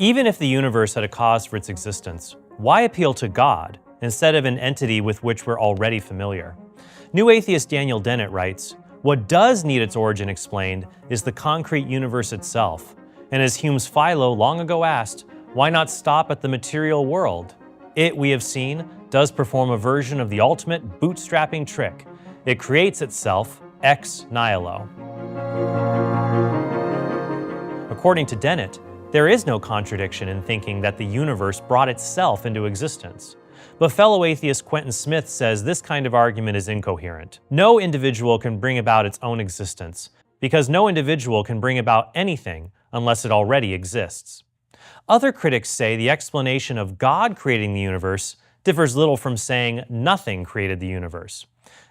Even if the universe had a cause for its existence, why appeal to God instead of an entity with which we're already familiar? New atheist Daniel Dennett writes, "What does need its origin explained is the concrete universe itself. And as Hume's Philo long ago asked, why not stop at the material world? It, we have seen, does perform a version of the ultimate bootstrapping trick. It creates itself ex nihilo." According to Dennett, there is no contradiction in thinking that the universe brought itself into existence. But fellow atheist Quentin Smith says this kind of argument is incoherent. No individual can bring about its own existence, because no individual can bring about anything unless it already exists. Other critics say the explanation of God creating the universe differs little from saying nothing created the universe.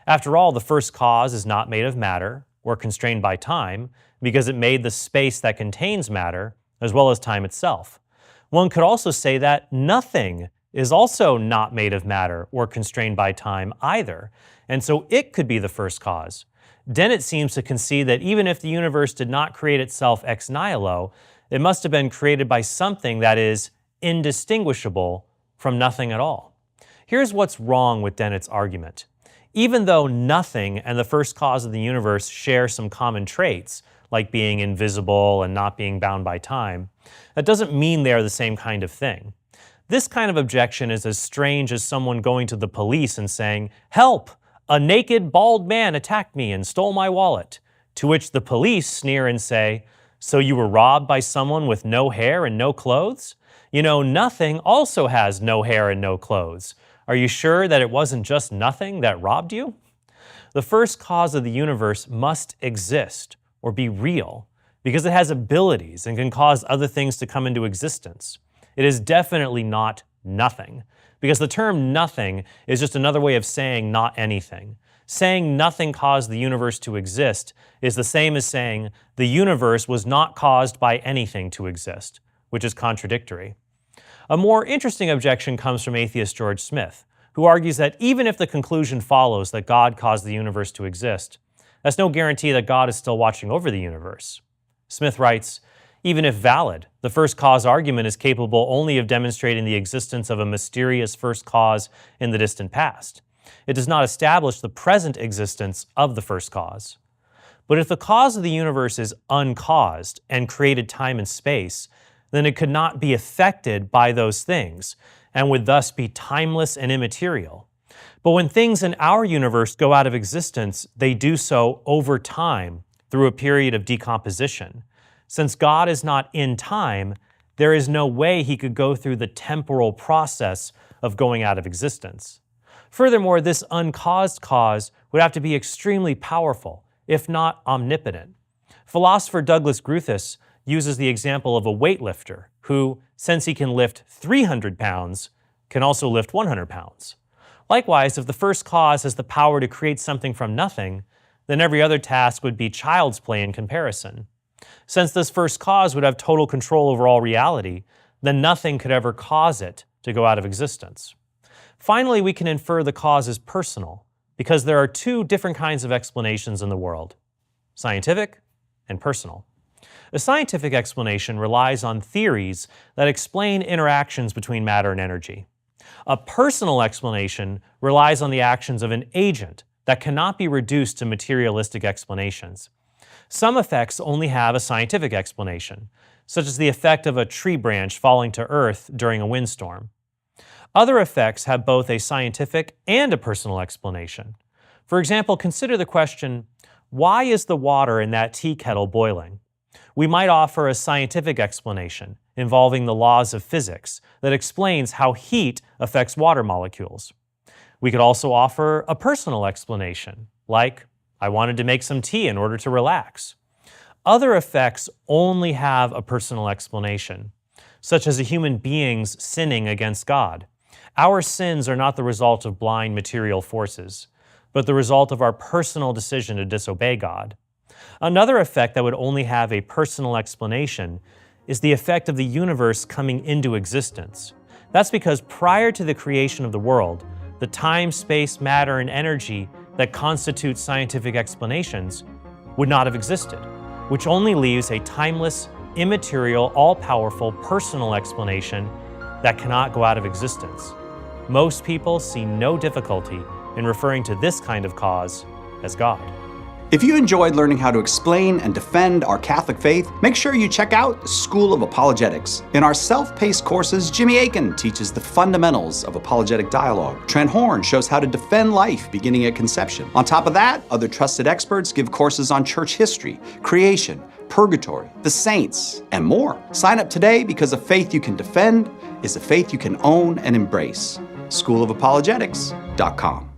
After all, the first cause is not made of matter or constrained by time, because it made the space that contains matter as well as time itself. One could also say that nothing is also not made of matter or constrained by time either, and so it could be the first cause. Dennett seems to concede that even if the universe did not create itself ex nihilo, it must have been created by something that is indistinguishable from nothing at all. Here's what's wrong with Dennett's argument. Even though nothing and the first cause of the universe share some common traits, like being invisible and not being bound by time, that doesn't mean they are the same kind of thing. This kind of objection is as strange as someone going to the police and saying, "Help! A naked, bald man attacked me and stole my wallet." To which the police sneer and say, "So you were robbed by someone with no hair and no clothes? You know, nothing also has no hair and no clothes. Are you sure that it wasn't just nothing that robbed you?" The first cause of the universe must exist or be real because it has abilities and can cause other things to come into existence. It is definitely not nothing, because the term nothing is just another way of saying not anything. Saying nothing caused the universe to exist is the same as saying the universe was not caused by anything to exist, which is contradictory. A more interesting objection comes from atheist George Smith, who argues that even if the conclusion follows that God caused the universe to exist, that's no guarantee that God is still watching over the universe. Smith writes, "Even if valid, the first cause argument is capable only of demonstrating the existence of a mysterious first cause in the distant past. It does not establish the present existence of the first cause. But if the cause of the universe is uncaused and created time and space, then it could not be affected by those things, and would thus be timeless and immaterial. But when things in our universe go out of existence, they do so over time through a period of decomposition. Since God is not in time, there is no way he could go through the temporal process of going out of existence. Furthermore, this uncaused cause would have to be extremely powerful, if not omnipotent. Philosopher Douglas Gruthis uses the example of a weightlifter who, since he can lift 300 pounds, can also lift 100 pounds. Likewise, if the first cause has the power to create something from nothing, then every other task would be child's play in comparison. Since this first cause would have total control over all reality, then nothing could ever cause it to go out of existence. Finally, we can infer the cause is personal, because there are two different kinds of explanations in the world: scientific and personal. A scientific explanation relies on theories that explain interactions between matter and energy. A personal explanation relies on the actions of an agent that cannot be reduced to materialistic explanations. Some effects only have a scientific explanation, such as the effect of a tree branch falling to earth during a windstorm. Other effects have both a scientific and a personal explanation. For example, consider the question, why is the water in that tea kettle boiling? We might offer a scientific explanation involving the laws of physics that explains how heat affects water molecules. We could also offer a personal explanation, like, I wanted to make some tea in order to relax. Other effects only have a personal explanation, such as a human being's sinning against God. Our sins are not the result of blind material forces, but the result of our personal decision to disobey God. Another effect that would only have a personal explanation is the effect of the universe coming into existence. That's because prior to the creation of the world, the time, space, matter, and energy that constitute scientific explanations would not have existed, which only leaves a timeless, immaterial, all-powerful, personal explanation that cannot go out of existence. Most people see no difficulty in referring to this kind of cause as God. If you enjoyed learning how to explain and defend our Catholic faith, make sure you check out the School of Apologetics. In our self-paced courses, Jimmy Akin teaches the fundamentals of apologetic dialogue. Trent Horn shows how to defend life beginning at conception. On top of that, other trusted experts give courses on church history, creation, purgatory, the saints, and more. Sign up today because a faith you can defend is a faith you can own and embrace. schoolofapologetics.com.